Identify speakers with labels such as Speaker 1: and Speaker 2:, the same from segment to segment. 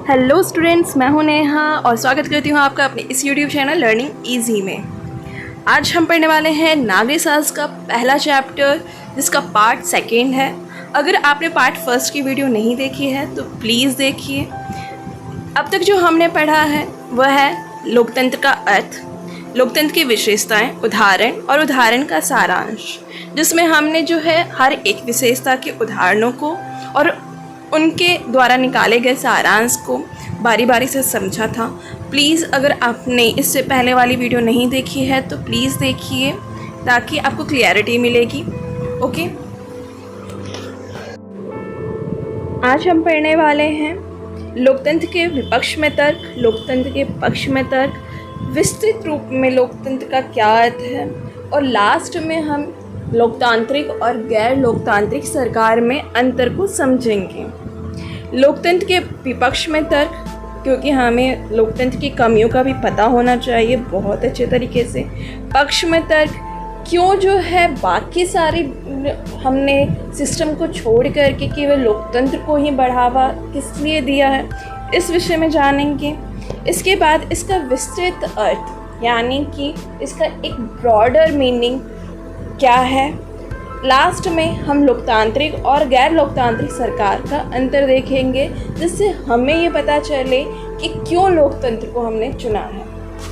Speaker 1: Hello students, मैं हूं नेहा और स्वागत करती हूं आपका अपने इस यूट्यूब चैनल लर्निंग इजी में। आज हम पढ़ने वाले हैं नागरिक शास्त्र का पहला चैप्टर, जिसका पार्ट सेकंड है। अगर आपने पार्ट फर्स्ट की वीडियो नहीं देखी है तो प्लीज़ देखिए। अब तक जो हमने पढ़ा है वह है लोकतंत्र का अर्थ, लोकतंत्र की विशेषताएं, उदाहरण और उदाहरण का सारांश, जिसमें हमने जो है हर एक विशेषता के उदाहरणों को और उनके द्वारा निकाले गए सारांश को बारी बारी से समझा था। प्लीज़ अगर आपने इससे पहले वाली वीडियो नहीं देखी है तो प्लीज़ देखिए, ताकि आपको क्लियरिटी मिलेगी। ओके, आज हम पढ़ने वाले हैं लोकतंत्र के विपक्ष में तर्क, लोकतंत्र के पक्ष में तर्क, विस्तृत रूप में लोकतंत्र का क्या अर्थ है, और लास्ट में हम लोकतांत्रिक और गैर लोकतांत्रिक सरकार में अंतर को समझेंगे। लोकतंत्र के विपक्ष में तर्क, क्योंकि हमें लोकतंत्र की कमियों का भी पता होना चाहिए बहुत अच्छे तरीके से। पक्ष में तर्क, क्यों जो है बाकी सारे हमने सिस्टम को छोड़ करके केवल लोकतंत्र को ही बढ़ावा किस लिए दिया है, इस विषय में जानेंगे। इसके बाद इसका विस्तृत अर्थ, यानी कि इसका एक ब्रॉडर मीनिंग क्या है। लास्ट में हम लोकतांत्रिक और गैर लोकतांत्रिक सरकार का अंतर देखेंगे, जिससे हमें ये पता चले कि क्यों लोकतंत्र को हमने चुना है।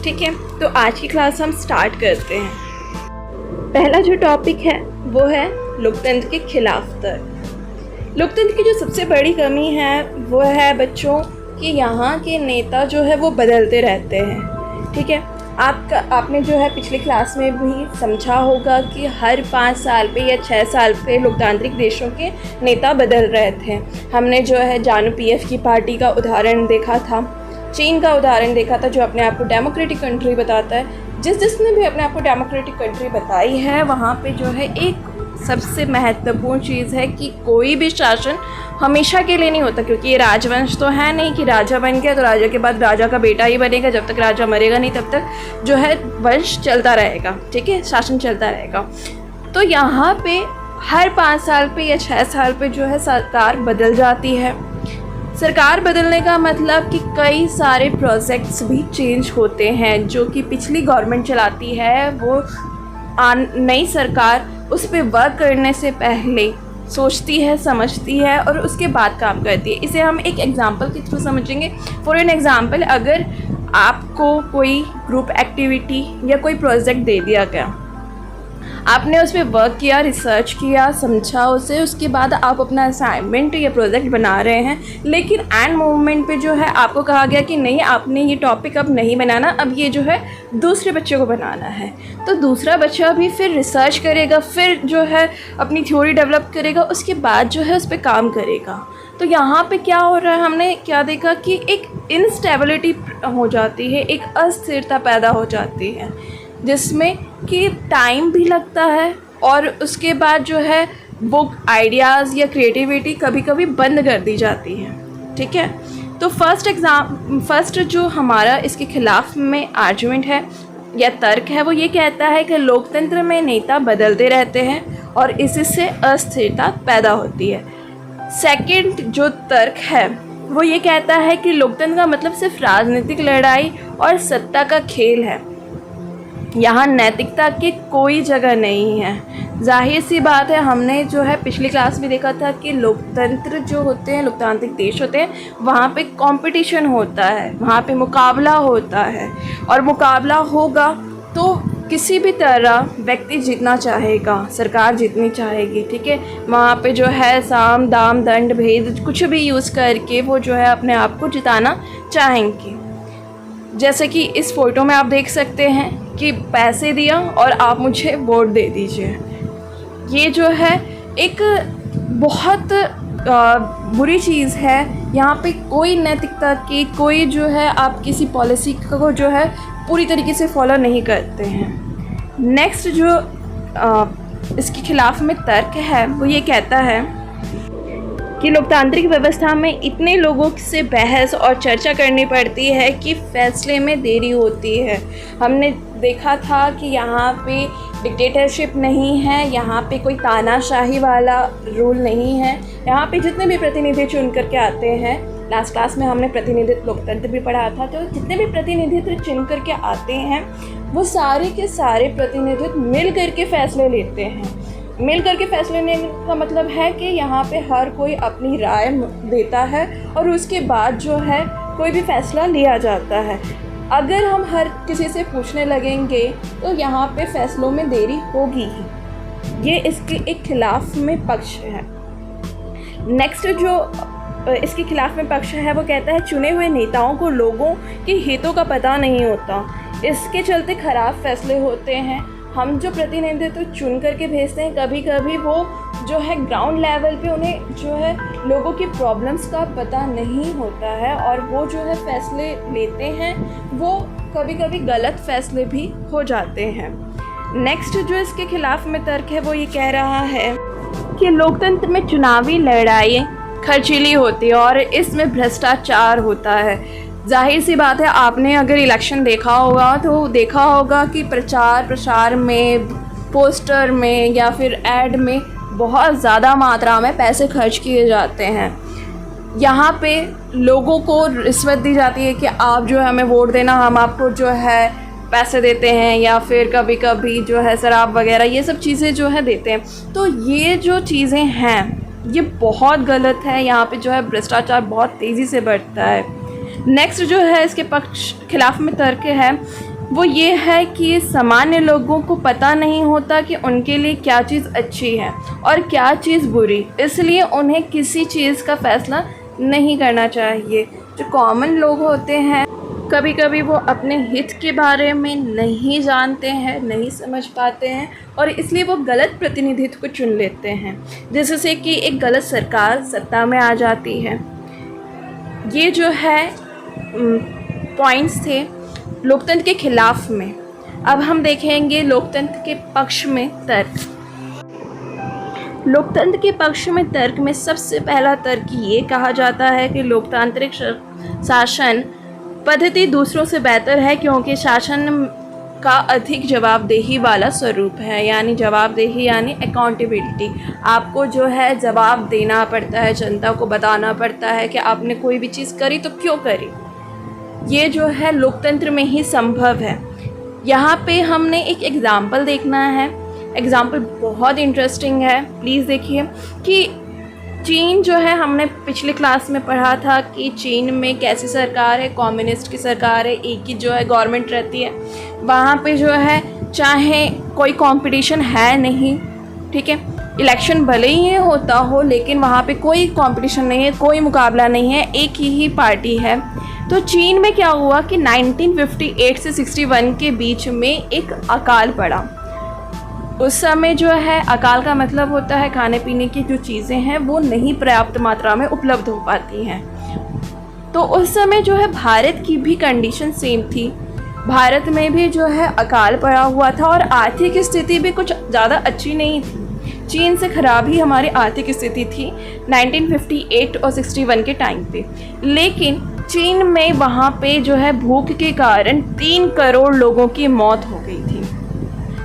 Speaker 1: ठीक है, तो आज की क्लास हम स्टार्ट करते हैं। पहला जो टॉपिक है वो है लोकतंत्र के खिलाफ तर्क। लोकतंत्र की जो सबसे बड़ी कमी है वो है बच्चों कि यहाँ के नेता जो है वो बदलते रहते हैं। ठीक है, आपने जो है पिछली क्लास में भी समझा होगा कि हर 5 साल पे या 6 साल पे लोकतांत्रिक देशों के नेता बदल रहे थे। हमने जो है जानू पीएफ की पार्टी का उदाहरण देखा था, चीन का उदाहरण देखा था जो अपने आप को डेमोक्रेटिक कंट्री बताता है। जिसने भी अपने आप को डेमोक्रेटिक कंट्री बताई है, वहाँ पे जो है एक सबसे महत्वपूर्ण चीज़ है कि कोई भी शासन हमेशा के लिए नहीं होता, क्योंकि ये राजवंश तो है नहीं कि राजा बन गया तो राजा के बाद राजा का बेटा ही बनेगा। जब तक राजा मरेगा नहीं तब तक जो है वंश चलता रहेगा। ठीक है, शासन चलता रहेगा। तो यहाँ पे हर 5 साल पे या 6 साल पे जो है सरकार बदल जाती है। सरकार बदलने का मतलब कि कई सारे प्रोजेक्ट्स भी चेंज होते हैं जो कि पिछली गवर्नमेंट चलाती है, वो नई सरकार उस पर वर्क करने से पहले सोचती है, समझती है और उसके बाद काम करती है। इसे हम एक एग्जांपल के थ्रू समझेंगे। फॉर एन एग्जांपल, अगर आपको कोई ग्रुप एक्टिविटी या कोई प्रोजेक्ट दे दिया गया, आपने उस पर वर्क किया, रिसर्च किया, समझा उसे, उसके बाद आप अपना असाइनमेंट या प्रोजेक्ट बना रहे हैं, लेकिन एंड मोमेंट पे जो है आपको कहा गया कि नहीं, आपने ये टॉपिक अब नहीं बनाना, अब ये जो है दूसरे बच्चे को बनाना है। तो दूसरा बच्चा भी फिर रिसर्च करेगा, फिर जो है अपनी थ्योरी डेवलप करेगा, उसके बाद जो है उस पर काम करेगा। तो यहाँ पे क्या हो रहा है, हमने क्या देखा कि एक इनस्टेबिलिटी हो जाती है, एक अस्थिरता पैदा हो जाती है, जिसमें कि टाइम भी लगता है और उसके बाद जो है वो आइडियाज़ या क्रिएटिविटी कभी कभी बंद कर दी जाती है। ठीक है, तो फर्स्ट जो हमारा इसके खिलाफ में आर्गुमेंट है या तर्क है, वो ये कहता है कि लोकतंत्र में नेता बदलते रहते हैं और इससे अस्थिरता पैदा होती है। सेकंड जो तर्क है वो ये कहता है कि लोकतंत्र का मतलब सिर्फ राजनीतिक लड़ाई और सत्ता का खेल है, यहाँ नैतिकता की कोई जगह नहीं है। जाहिर सी बात है, हमने जो है पिछली क्लास में देखा था कि लोकतंत्र जो होते हैं, लोकतांत्रिक देश होते हैं, वहाँ पे कंपटीशन होता है, वहाँ पे मुकाबला होता है, और मुकाबला होगा तो किसी भी तरह व्यक्ति जीतना चाहेगा, सरकार जीतनी चाहेगी। ठीक है, वहाँ पे जो है साम दाम दंड भेद कुछ भी यूज़ करके वो जो है अपने आप को जिताना चाहेंगे। जैसे कि इस फ़ोटो में आप देख सकते हैं कि पैसे दिया और आप मुझे वोट दे दीजिए। ये जो है एक बहुत बुरी चीज़ है। यहाँ पे कोई नैतिकता की, कोई जो है आप किसी पॉलिसी को जो है पूरी तरीके से फॉलो नहीं करते हैं। नेक्स्ट जो इसके खिलाफ में तर्क है वो ये कहता है कि लोकतांत्रिक व्यवस्था में इतने लोगों से बहस और चर्चा करनी पड़ती है कि फैसले में देरी होती है। हमने देखा था कि यहाँ पे डिक्टेटरशिप नहीं है, यहाँ पे कोई तानाशाही वाला रूल नहीं है। यहाँ पे जितने भी प्रतिनिधि चुन करके आते हैं लास्ट क्लास में हमने प्रतिनिधित्व लोकतंत्र भी पढ़ा था। तो जितने भी प्रतिनिधित्व चुन करके आते हैं वो सारे के सारे प्रतिनिधित्व मिल करके फैसले लेते हैं। मिल करके फैसले लेने का मतलब है कि यहाँ पे हर कोई अपनी राय देता है और उसके बाद जो है कोई भी फैसला लिया जाता है। अगर हम हर किसी से पूछने लगेंगे तो यहाँ पे फैसलों में देरी होगी ही। ये इसके एक खिलाफ में पक्ष है। नेक्स्ट जो इसके खिलाफ में पक्ष है वो कहता है चुने हुए नेताओं को लोगों के हितों का पता नहीं होता, इसके चलते ख़राब फैसले होते हैं। हम जो प्रतिनिधित्व चुन करके भेजते हैं कभी कभी वो जो है ग्राउंड लेवल पे उन्हें जो है लोगों की प्रॉब्लम्स का पता नहीं होता है और वो जो है फैसले लेते हैं वो कभी कभी गलत फैसले भी हो जाते हैं। नेक्स्ट जो इसके खिलाफ में तर्क है वो ये कह रहा है कि लोकतंत्र में चुनावी लड़ाई खर्चीली होती है और इसमें भ्रष्टाचार होता है। जाहिर सी बात है, आपने अगर इलेक्शन देखा होगा तो देखा होगा कि प्रचार प्रसार में, पोस्टर में या फिर ऐड में बहुत ज़्यादा मात्रा में पैसे खर्च किए जाते हैं। यहाँ पे लोगों को रिश्वत दी जाती है कि आप जो है हमें वोट देना, हम आपको जो है पैसे देते हैं, या फिर कभी कभी जो है शराब वगैरह ये सब चीज़ें जो है देते हैं। तो ये जो चीज़ें हैं ये बहुत गलत है। यहाँ पे जो है भ्रष्टाचार बहुत तेज़ी से बढ़ता है। नेक्स्ट जो है इसके खिलाफ में तर्क है वो ये है कि सामान्य लोगों को पता नहीं होता कि उनके लिए क्या चीज़ अच्छी है और क्या चीज़ बुरी, इसलिए उन्हें किसी चीज़ का फैसला नहीं करना चाहिए। जो कॉमन लोग होते हैं कभी कभी वो अपने हित के बारे में नहीं जानते हैं, नहीं समझ पाते हैं और इसलिए वो गलत प्रतिनिधित्व को चुन लेते हैं, जिससे कि एक गलत सरकार सत्ता में आ जाती है। ये जो है पॉइंट्स थे लोकतंत्र के खिलाफ में। अब हम देखेंगे लोकतंत्र के पक्ष में तर्क। लोकतंत्र के पक्ष में तर्क में सबसे पहला तर्क ये कहा जाता है कि लोकतांत्रिक शासन पद्धति दूसरों से बेहतर है क्योंकि शासन का अधिक जवाबदेही वाला स्वरूप है। यानी जवाबदेही यानी अकाउंटेबिलिटी, आपको जो है जवाब देना पड़ता है, जनता को बताना पड़ता है कि आपने कोई भी चीज़ करी तो क्यों करी। ये जो है लोकतंत्र में ही संभव है। यहाँ पे हमने एक एग्ज़ाम्पल देखना है। एग्ज़ाम्पल बहुत इंटरेस्टिंग है, प्लीज़ देखिए कि चीन जो है, हमने पिछले क्लास में पढ़ा था कि चीन में कैसी सरकार है, कम्युनिस्ट की सरकार है, एक ही जो है गवर्नमेंट रहती है। वहाँ पे जो है चाहे कोई कंपटीशन है नहीं, ठीक है, इलेक्शन भले ही होता हो लेकिन वहाँ पे कोई कंपटीशन नहीं है, कोई मुकाबला नहीं है, एक ही पार्टी है। तो चीन में क्या हुआ कि 1958 से 61 के बीच में एक अकाल पड़ा। उस समय जो है अकाल का मतलब होता है खाने पीने की जो चीज़ें हैं वो नहीं पर्याप्त मात्रा में उपलब्ध हो पाती हैं। तो उस समय जो है भारत की भी कंडीशन सेम थी। भारत में भी जो है अकाल पड़ा हुआ था और आर्थिक स्थिति भी कुछ ज़्यादा अच्छी नहीं थी। चीन से ख़राब ही हमारी आर्थिक स्थिति थी 1958 और 61 के टाइम पे। लेकिन चीन में वहाँ पे जो है भूख के कारण 3 करोड़ लोगों की मौत हो गई थी।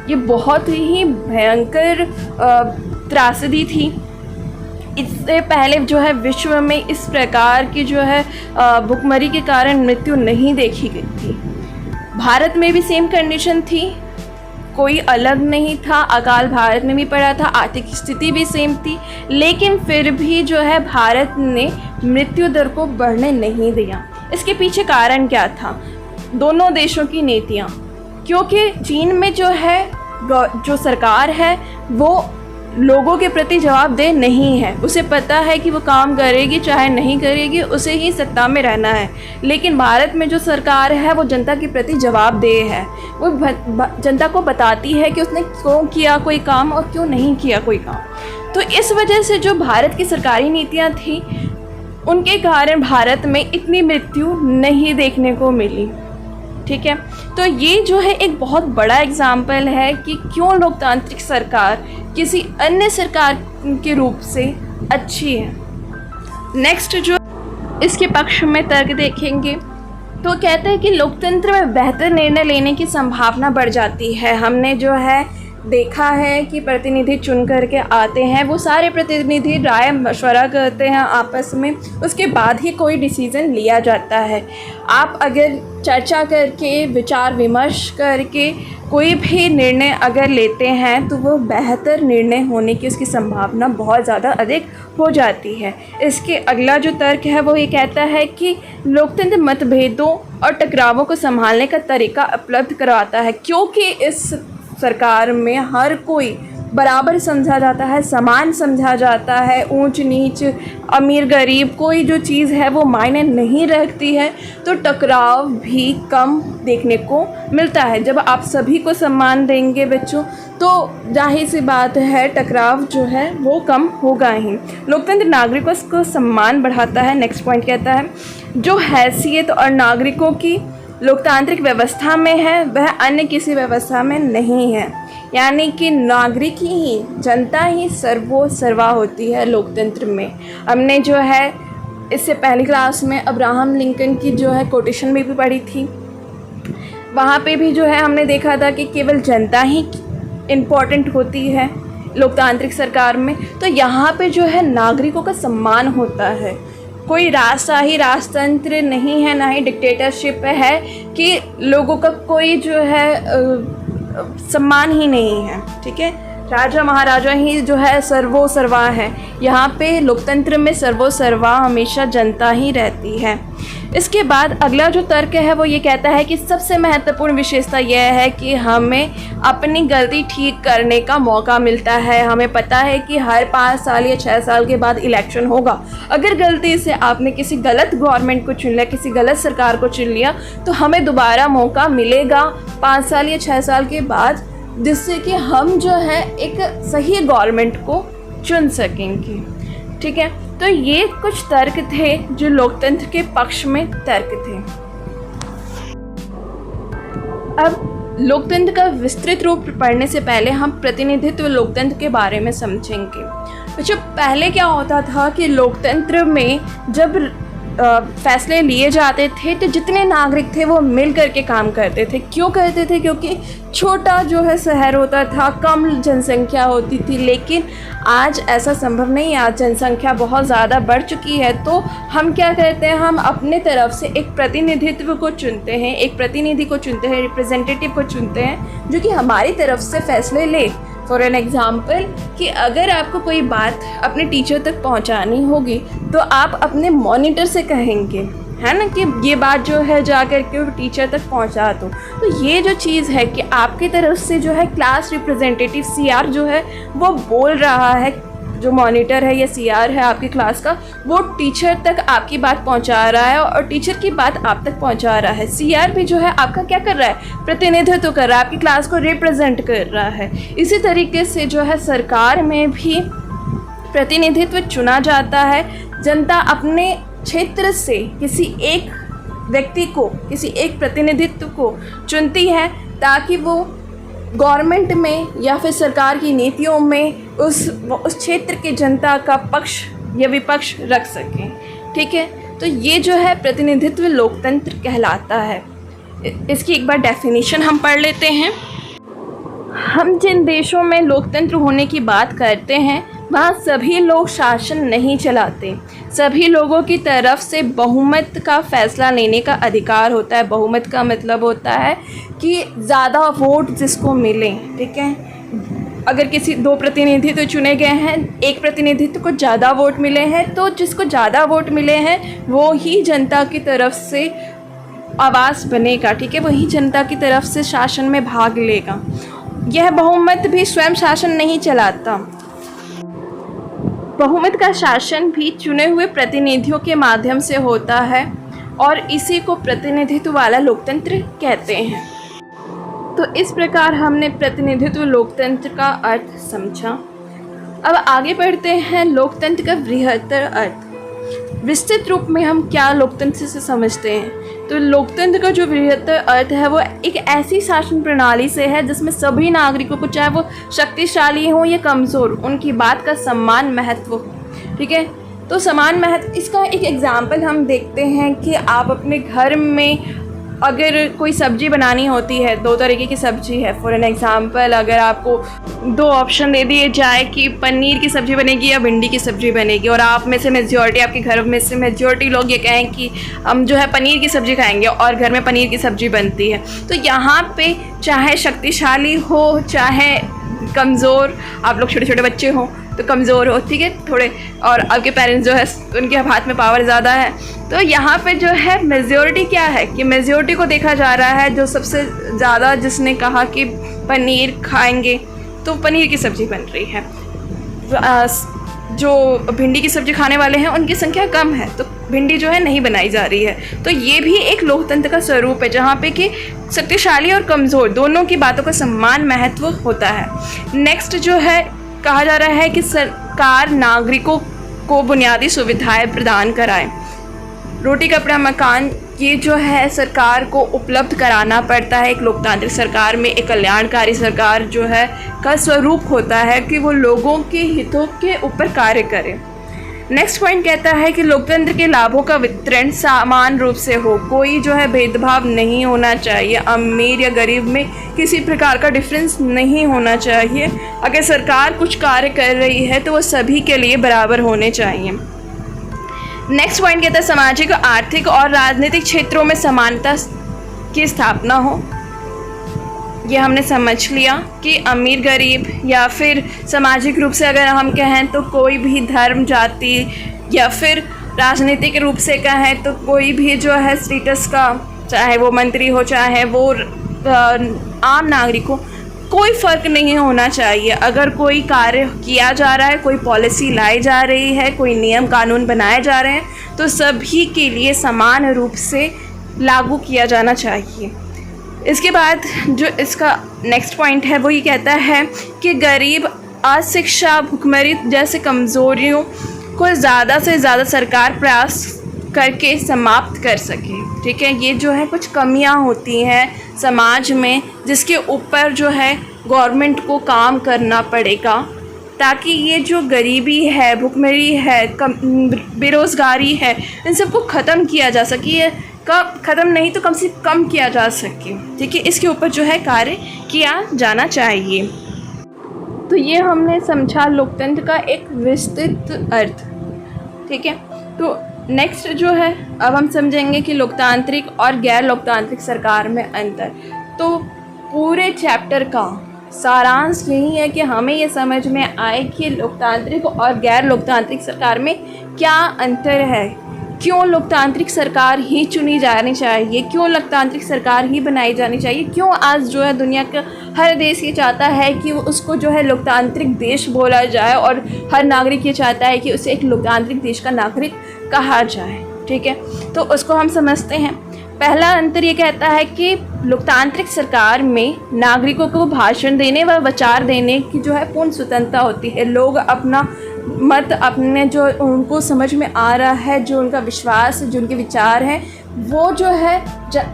Speaker 1: ये बहुत ही भयंकर त्रासदी थी। इससे पहले जो है विश्व में इस प्रकार की जो है भुखमरी के कारण मृत्यु नहीं देखी गई थी। भारत में भी सेम कंडीशन थी, कोई अलग नहीं था। अकाल भारत में भी पड़ा था, आर्थिक स्थिति भी सेम थी, लेकिन फिर भी जो है भारत ने मृत्यु दर को बढ़ने नहीं दिया। इसके पीछे कारण क्या था? दोनों देशों की नीतियाँ। क्योंकि चीन में जो है जो सरकार है वो लोगों के प्रति जवाबदेह नहीं है। उसे पता है कि वो काम करेगी चाहे नहीं करेगी, उसे ही सत्ता में रहना है। लेकिन भारत में जो सरकार है वो जनता के प्रति जवाबदेह है। वो जनता को बताती है कि उसने क्यों किया कोई काम और क्यों नहीं किया कोई काम। तो इस वजह से जो भारत की सरकारी नीतियाँ थी उनके कारण भारत में इतनी मृत्यु नहीं देखने को मिली। ठीक है, तो ये जो है एक बहुत बड़ा एग्जाम्पल है कि क्यों लोकतांत्रिक सरकार किसी अन्य सरकार के रूप से अच्छी है। नेक्स्ट जो इसके पक्ष में तर्क देखेंगे तो कहते हैं कि लोकतंत्र में बेहतर निर्णय लेने की संभावना बढ़ जाती है। हमने जो है देखा है कि प्रतिनिधि चुन करके आते हैं, वो सारे प्रतिनिधि राय मशवरा करते हैं आपस में, उसके बाद ही कोई डिसीज़न लिया जाता है। आप अगर चर्चा करके, विचार विमर्श करके कोई भी निर्णय अगर लेते हैं तो वो बेहतर निर्णय होने की उसकी संभावना बहुत ज़्यादा अधिक हो जाती है। इसके अगला जो तर्क है वो ये कहता है कि लोकतंत्र मतभेदों और टकरावों को संभालने का तरीका उपलब्ध करवाता है, क्योंकि इस सरकार में हर कोई बराबर समझा जाता है, समान समझा जाता है, ऊंच नीच, अमीर गरीब, कोई जो चीज़ है वो मायने नहीं रखती है, तो टकराव भी कम देखने को मिलता है। जब आप सभी को सम्मान देंगे बच्चों, तो जाहिर सी बात है टकराव जो है वो कम होगा ही। लोकतंत्र नागरिकों को सम्मान बढ़ाता है। नेक्स्ट पॉइंट कहता है, जो हैसियत और नागरिकों की लोकतांत्रिक व्यवस्था में है वह अन्य किसी व्यवस्था में नहीं है। यानी कि नागरिक ही, जनता ही सर्वा होती है लोकतंत्र में। हमने जो है इससे पहली क्लास में अब्राहम लिंकन की जो है कोटेशन में भी पढ़ी थी, वहाँ पे भी जो है हमने देखा था कि केवल जनता ही इम्पॉर्टेंट होती है लोकतांत्रिक सरकार में। तो यहाँ पे जो है नागरिकों का सम्मान होता है। कोई राजशाही राजतंत्र नहीं है, ना ही डिक्टेटरशिप है कि लोगों का कोई जो है सम्मान ही नहीं है। ठीक है, राजा महाराजा ही जो है सर्वो सर्वा है। यहाँ पे लोकतंत्र में सर्वो सर्वा हमेशा जनता ही रहती है। इसके बाद अगला जो तर्क है वो ये कहता है कि सबसे महत्वपूर्ण विशेषता यह है कि हमें अपनी गलती ठीक करने का मौका मिलता है। हमें पता है कि हर 5 साल या 6 साल के बाद इलेक्शन होगा। अगर गलती से आपने किसी गलत गवर्नमेंट को चुन लिया, किसी गलत सरकार को चुन लिया, तो हमें दोबारा मौका मिलेगा 5 साल या 6 साल के बाद, जिससे कि हम जो है एक सही गवर्नमेंट को चुन सकेंगे। ठीक है, तो ये कुछ तर्क थे जो लोकतंत्र के पक्ष में तर्क थे। अब लोकतंत्र का विस्तृत रूप पढ़ने से पहले हम प्रतिनिधित्व लोकतंत्र के बारे में समझेंगे। तो पहले क्या होता था कि लोकतंत्र में जब फैसले लिए जाते थे तो जितने नागरिक थे वो मिल करके काम करते थे। क्यों करते थे? क्योंकि छोटा जो है शहर होता था, कम जनसंख्या होती थी। लेकिन आज ऐसा संभव नहीं है, आज जनसंख्या बहुत ज़्यादा बढ़ चुकी है। तो हम क्या करते हैं, हम अपने तरफ से एक प्रतिनिधित्व को चुनते हैं, एक प्रतिनिधि को चुनते हैं, रिप्रेजेंटेटिव को चुनते हैं जो कि हमारी तरफ से फैसले ले। फॉर एन एग्ज़ाम्पल कि अगर आपको कोई बात अपने टीचर तक पहुंचानी होगी तो आप अपने मॉनिटर से कहेंगे, है ना, कि ये बात जो है जा कर के टीचर तक पहुंचा दो। तो ये जो चीज़ है कि आपकी तरफ से जो है क्लास रिप्रेजेंटेटिव CR जो है वो बोल रहा है, जो मॉनिटर है या CR है आपकी क्लास का, वो टीचर तक आपकी बात पहुंचा रहा है और टीचर की बात आप तक पहुंचा रहा है। CR भी जो है आपका क्या कर रहा है, प्रतिनिधित्व कर रहा है, आपकी क्लास को रिप्रेजेंट कर रहा है। इसी तरीके से जो है सरकार में भी प्रतिनिधित्व चुना जाता है। जनता अपने क्षेत्र से किसी एक व्यक्ति को, किसी एक प्रतिनिधित्व को चुनती है ताकि वो गवर्नमेंट में या फिर सरकार की नीतियों में उस क्षेत्र के जनता का पक्ष या विपक्ष रख सकें। ठीक है, तो ये जो है प्रतिनिधित्व लोकतंत्र कहलाता है। इसकी एक बार डेफिनेशन हम पढ़ लेते हैं। हम जिन देशों में लोकतंत्र होने की बात करते हैं वहाँ सभी लोग शासन नहीं चलाते, सभी लोगों की तरफ से बहुमत का फैसला लेने का अधिकार होता है। बहुमत का मतलब होता है कि ज़्यादा वोट जिसको मिले। ठीक है, अगर किसी 2 प्रतिनिधित्व तो चुने गए हैं, एक प्रतिनिधित्व को ज़्यादा वोट मिले हैं, तो जिसको ज़्यादा वोट मिले हैं वो ही जनता की तरफ से आवाज़ बनेगा। ठीक है, वही जनता की तरफ से शासन में भाग लेगा। यह बहुमत भी स्वयं शासन नहीं चलाता, बहुमत का शासन भी चुने हुए प्रतिनिधियों के माध्यम से होता है और इसी को प्रतिनिधित्व वाला लोकतंत्र कहते हैं। तो इस प्रकार हमने प्रतिनिधित्व लोकतंत्र का अर्थ समझा। अब आगे बढ़ते हैं लोकतंत्र का बृहत्तर अर्थ। विस्तृत रूप में हम क्या लोकतंत्र से समझते हैं? तो लोकतंत्र का जो बृहत्तर अर्थ है वो एक ऐसी शासन प्रणाली से है जिसमें सभी नागरिकों को, चाहे वो शक्तिशाली हो या कमज़ोर, उनकी बात का सम्मान महत्व हो। ठीक है, तो समान महत्व, इसका एक एग्जाम्पल हम देखते हैं कि आप अपने घर में अगर कोई सब्ज़ी बनानी होती है, 2 तरीके की सब्ज़ी है, फॉर एन एग्ज़ाम्पल अगर आपको 2 ऑप्शन दे दिए जाए कि पनीर की सब्ज़ी बनेगी या भिंडी की सब्ज़ी बनेगी, और आप में से मेजॉरिटी, आपके घर में से मेजॉरिटी लोग ये कहें कि हम जो है पनीर की सब्ज़ी खाएंगे और घर में पनीर की सब्ज़ी बनती है, तो यहाँ पे चाहे शक्तिशाली हो चाहे कमज़ोर, आप लोग छोटे छोटे बच्चे हों तो कमज़ोर हो, ठीक है, थोड़े, और आपके पेरेंट्स जो है उनके हाथ में पावर ज़्यादा है, तो यहाँ पे जो है मेजॉरिटी क्या है कि मेजॉरिटी को देखा जा रहा है, जो सबसे ज़्यादा जिसने कहा कि पनीर खाएंगे तो पनीर की सब्ज़ी बन रही है। जो भिंडी की सब्ज़ी खाने वाले हैं उनकी संख्या कम है, तो भिंडी जो है नहीं बनाई जा रही है। तो ये भी एक लोकतंत्र का स्वरूप है जहाँ पे कि शक्तिशाली और कमज़ोर दोनों की बातों का समान महत्व होता है। नेक्स्ट जो है कहा जा रहा है कि सरकार नागरिकों को बुनियादी सुविधाएं प्रदान कराए। रोटी कपड़ा मकान ये जो है सरकार को उपलब्ध कराना पड़ता है। एक लोकतांत्रिक सरकार में एक कल्याणकारी सरकार जो है का स्वरूप होता है कि वो लोगों के हितों के ऊपर कार्य करे। नेक्स्ट पॉइंट कहता है कि लोकतंत्र के लाभों का वितरण समान रूप से हो, कोई जो है भेदभाव नहीं होना चाहिए, अमीर या गरीब में किसी प्रकार का डिफरेंस नहीं होना चाहिए। अगर सरकार कुछ कार्य कर रही है तो वो सभी के लिए बराबर होने चाहिए। नेक्स्ट पॉइंट कहता है सामाजिक, आर्थिक और राजनीतिक क्षेत्रों में समानता की स्थापना हो। ये हमने समझ लिया कि अमीर गरीब या फिर सामाजिक रूप से अगर हम कहें तो कोई भी धर्म जाति, या फिर राजनीतिक रूप से कहें तो कोई भी जो है स्टेटस का, चाहे वो मंत्री हो चाहे वो आम नागरिक हो, कोई फ़र्क नहीं होना चाहिए। अगर कोई कार्य किया जा रहा है, कोई पॉलिसी लाई जा रही है, कोई नियम कानून बनाए जा रहे हैं तो सभी के लिए समान रूप से लागू किया जाना चाहिए। इसके बाद जो इसका नेक्स्ट पॉइंट है वो ये कहता है कि गरीब, अशिक्षा, भुखमरी जैसे कमज़ोरियों को ज़्यादा से ज़्यादा सरकार प्रयास करके समाप्त कर सके। ठीक है, ये जो है कुछ कमियां होती हैं समाज में जिसके ऊपर जो है गवर्नमेंट को काम करना पड़ेगा, ताकि ये जो गरीबी है, भुखमरी है, बेरोज़गारी है, इन सबको ख़त्म किया जा सके। ख़त्म नहीं तो कम से कम किया जा सके। ठीक है, इसके ऊपर जो है कार्य किया जाना चाहिए। तो ये हमने समझा लोकतंत्र का एक विस्तृत अर्थ। ठीक है, तो नेक्स्ट जो है अब हम समझेंगे कि लोकतांत्रिक और गैर लोकतांत्रिक सरकार में अंतर। तो पूरे चैप्टर का सारांश यही है कि हमें ये समझ में आए कि लोकतांत्रिक और गैर लोकतांत्रिक सरकार में क्या अंतर है, क्यों लोकतांत्रिक सरकार ही चुनी जानी चाहिए, क्यों लोकतांत्रिक सरकार ही बनाई जानी चाहिए, क्यों आज जो है दुनिया का हर देश ये चाहता है कि उसको जो है लोकतांत्रिक देश बोला जाए और हर नागरिक ये चाहता है कि उसे एक लोकतांत्रिक देश का नागरिक कहा जाए। ठीक है, तो उसको हम समझते हैं। पहला अंतर ये कहता है कि लोकतांत्रिक सरकार में नागरिकों को भाषण देने व विचार देने की जो है पूर्ण स्वतंत्रता होती है। लोग अपना मत, अपने जो उनको समझ में आ रहा है, जो उनका विश्वास, जो उनके विचार हैं, वो जो है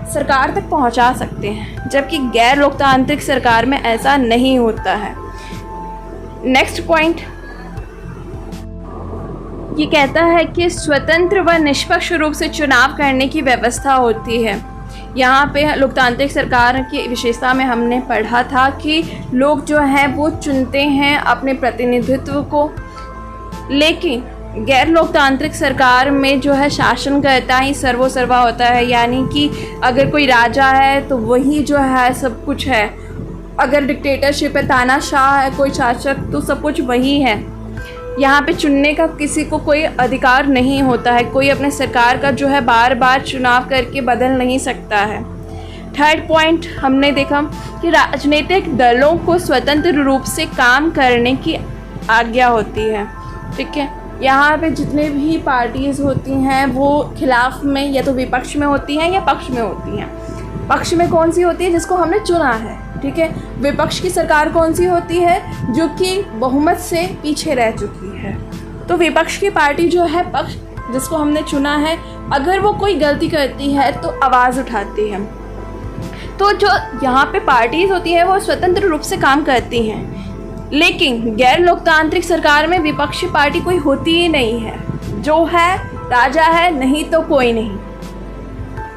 Speaker 1: सरकार तक पहुंचा सकते हैं, जबकि गैर लोकतांत्रिक सरकार में ऐसा नहीं होता है। नेक्स्ट पॉइंट ये कहता है कि स्वतंत्र व निष्पक्ष रूप से चुनाव करने की व्यवस्था होती है। यहाँ पे लोकतांत्रिक सरकार की विशेषता में हमने पढ़ा था कि लोग जो हैं वो चुनते हैं अपने प्रतिनिधित्व को, लेकिन गैर लोकतांत्रिक सरकार में जो है शासनकर्ता ही सर्वोसर्वा होता है। यानी कि अगर कोई राजा है तो वही जो है सब कुछ है, अगर डिक्टेटरशिप है, तानाशाह है कोई शासक, तो सब कुछ वही है। यहाँ पे चुनने का किसी को कोई अधिकार नहीं होता है, कोई अपने सरकार का जो है बार बार चुनाव करके बदल नहीं सकता है। थर्ड पॉइंट हमने देखा कि राजनीतिक दलों को स्वतंत्र रूप से काम करने की आज्ञा होती है। ठीक है, यहाँ पे जितने भी पार्टीज़ होती हैं वो खिलाफ में या तो विपक्ष में होती हैं या पक्ष में होती हैं। पक्ष में कौन सी होती है? जिसको हमने चुना है। ठीक है, विपक्ष की सरकार कौन सी होती है? जो कि बहुमत से पीछे रह चुकी है। तो विपक्ष की पार्टी जो है, पक्ष जिसको हमने चुना है, अगर वो कोई गलती करती है तो आवाज़ उठाती है। तो जो यहाँ पे पार्टीज़ होती है वो स्वतंत्र रूप से काम करती हैं, लेकिन गैर लोकतांत्रिक सरकार में विपक्षी पार्टी कोई होती ही नहीं है। जो है राजा है, नहीं तो कोई नहीं।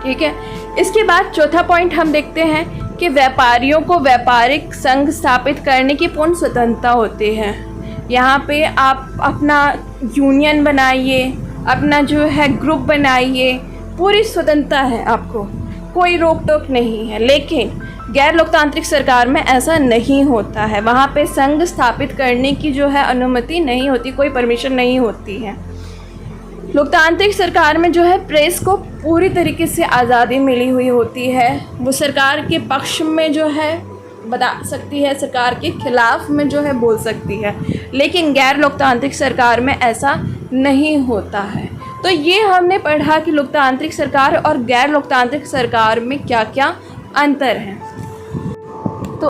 Speaker 1: ठीक है। इसके बाद चौथा पॉइंट हम देखते हैं कि व्यापारियों को व्यापारिक संघ स्थापित करने की पूर्ण स्वतंत्रता होती है। यहाँ पे आप अपना यूनियन बनाइए, अपना जो है ग्रुप बनाइए, पूरी स्वतंत्रता है आपको, कोई रोक टोक नहीं है। लेकिन गैर लोकतांत्रिक सरकार में ऐसा नहीं होता है, वहाँ पे संघ स्थापित करने की जो है अनुमति नहीं होती, कोई परमिशन नहीं होती है। लोकतांत्रिक सरकार में जो है प्रेस को पूरी तरीके से आज़ादी मिली हुई होती है, वो सरकार के पक्ष में जो है बता सकती है, सरकार के खिलाफ में जो है बोल सकती है। लेकिन गैर लोकतांत्रिक सरकार में ऐसा नहीं होता है। तो ये हमने पढ़ा कि लोकतांत्रिक सरकार और गैर लोकतांत्रिक सरकार में क्या क्या अंतर है।